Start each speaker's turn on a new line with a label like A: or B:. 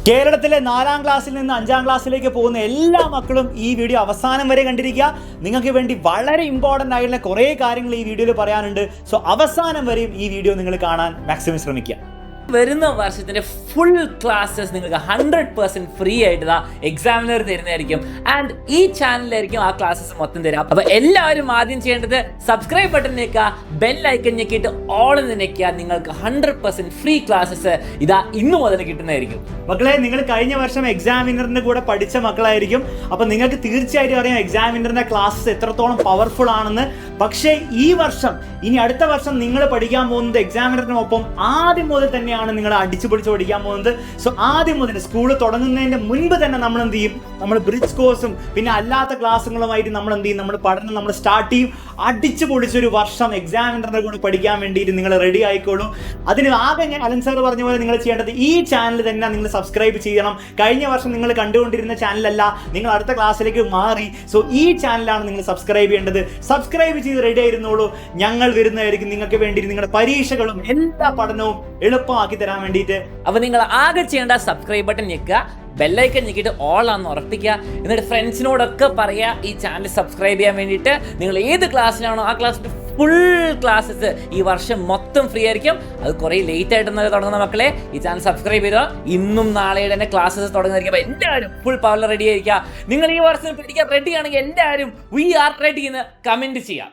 A: കേരളത്തിലെ 4ാം ക്ലാസ്സിൽ നിന്ന് 5ാം ക്ലാസ്സിലേക്ക് പോകുന്ന എല്ലാ മക്കളും ഈ വീഡിയോ അവസാനം വരെ കണ്ടിരിക്കുക. നിങ്ങൾക്ക് വേണ്ടി വളരെ ഇമ്പോർട്ടൻ്റ് ആയിട്ടുള്ള കുറേ കാര്യങ്ങൾ ഈ വീഡിയോയിൽ പറയാനുണ്ട്. സോ അവസാനം വരെയും ഈ വീഡിയോ നിങ്ങൾ കാണാൻ മാക്സിമം ശ്രമിക്കുക.
B: വരുന്ന വർഷത്തിന്റെ ഫുൾ ക്ലാസ്സസ് നിങ്ങൾക്ക് 100% ഫ്രീ ആയിട്ട് എക്സാമിനർ തരുന്നതായിരിക്കും. ആൻഡ് ഈ ചാനലിലായിരിക്കും ആ ക്ലാസ്സസ് മൊത്തം തരാം. അപ്പോൾ എല്ലാവരും ആദ്യം ചെയ്യേണ്ടത് സബ്സ്ക്രൈബ് ബട്ടൺ ഞെക്കുക, ബെൽ ഐക്കൺ ഞെക്കിയിട്ട് ഓൾ എന്ന് ഞെക്കുക. നിങ്ങൾക്ക് 100% ഫ്രീ ക്ലാസ്സസ് ഇതാ ഇന്നു മുതൽ കിട്ടുന്നതായിരിക്കും.
A: മക്കളെ, നിങ്ങൾ കഴിഞ്ഞ വർഷം എക്സാമിനറിന്റെ കൂടെ പഠിച്ച മക്കളായിരിക്കും. അപ്പം നിങ്ങൾക്ക് തീർച്ചയായിട്ടും അറിയാം എക്സാമിനറിന്റെ ക്ലാസ്സസ് എത്രത്തോളം പവർഫുൾ ആണെന്ന്. പക്ഷേ ഈ വർഷം, ഇനി അടുത്ത വർഷം നിങ്ങൾ പഠിക്കാൻ പോകുന്നത് എക്സാമിനറിനൊപ്പം ആദ്യം മുതൽ തന്നെയാണ് നിങ്ങൾ അടിച്ചു പൊളിച്ച് പഠിക്കാൻ പോകുന്നത്. സോ ആദ്യം മുതൽ സ്കൂൾ തുടങ്ങുന്നതിന്റെ മുൻപ് തന്നെ നമ്മൾ എന്ത് ചെയ്യും, നമ്മൾ ബ്രിഡ്ജ് കോഴ്സും പിന്നെ അല്ലാത്ത ക്ലാസ്സുകളുമായിട്ട് നമ്മൾ എന്ത് ചെയ്യും, നമ്മൾ പഠനം നമ്മൾ സ്റ്റാർട്ട് ചെയ്യും. അടിച്ചു പൊളിച്ചൊരു വർഷം എക്സാമിനറിന്റെ കൂടെ പഠിക്കാൻ വേണ്ടിയിട്ട് നിങ്ങൾ റെഡി ആയിക്കോളൂ. അതിന് ആകെ ഞാൻ അലൻ സാർ പറഞ്ഞ പോലെ നിങ്ങൾ ചെയ്യേണ്ടത് ഈ ചാനൽ തന്നെ നിങ്ങൾ സബ്സ്ക്രൈബ് ചെയ്യണം. കഴിഞ്ഞ വർഷം നിങ്ങൾ കണ്ടുകൊണ്ടിരുന്ന ചാനലല്ല, നിങ്ങൾ അടുത്ത ക്ലാസ്സിലേക്ക് മാറി. സോ ഈ ചാനലാണ് നിങ്ങൾ സബ്സ്ക്രൈബ് ചെയ്യേണ്ടത്. സബ്സ്ക്രൈബ് ചെയ്ത് റെഡി ആയിരുന്നോളൂ. ഞങ്ങൾ വരുന്നതായിരിക്കും നിങ്ങൾക്ക് വേണ്ടി നിങ്ങളുടെ പരീക്ഷകളും എല്ലാ പഠനവും എളുപ്പമാക്കി തരാൻ വേണ്ടിയിട്ട്.
B: അപ്പൊ നിങ്ങൾ ആകെ ചെയ്യേണ്ട സബ്സ്ക്രൈബ് ബട്ടൺ ഞെക്കുക, ബെല്ലൈക്കൺ ഞെക്കിയിട്ട് ഓൾ ആണെന്ന് ഉറപ്പിക്കുക. എന്നിട്ട് ഫ്രണ്ട്സിനോടൊക്കെ പറയുക ഈ ചാനൽ സബ്സ്ക്രൈബ് ചെയ്യാൻ വേണ്ടിയിട്ട്. നിങ്ങൾ ഏത് ക്ലാസ്സിലാണോ ആ ക്ലാസ്സിന്റെ ഫുൾ ക്ലാസ്സസ് ഈ വർഷം മൊത്തം ഫ്രീ ആയിരിക്കും. അത് കുറേ ലേറ്റ് ആയിട്ടൊന്നും തുടങ്ങുന്ന മക്കളെ ഈ ചാനൽ സബ്സ്ക്രൈബ് ചെയ്തോ. ഇന്നും നാളെയുടെ തന്നെ ക്ലാസ്സസ് തുടങ്ങുന്നതായിരിക്കും. അപ്പോൾ എല്ലാവരും ഫുൾ പവറിൽ റെഡി ആയിരിക്കുക. നിങ്ങൾ ഈ വർഷം പഠിക്കാൻ റെഡി ആണെങ്കിൽ എല്ലാവരും വി ആർ റെഡി എന്ന് കമൻറ്റ് ചെയ്യാം.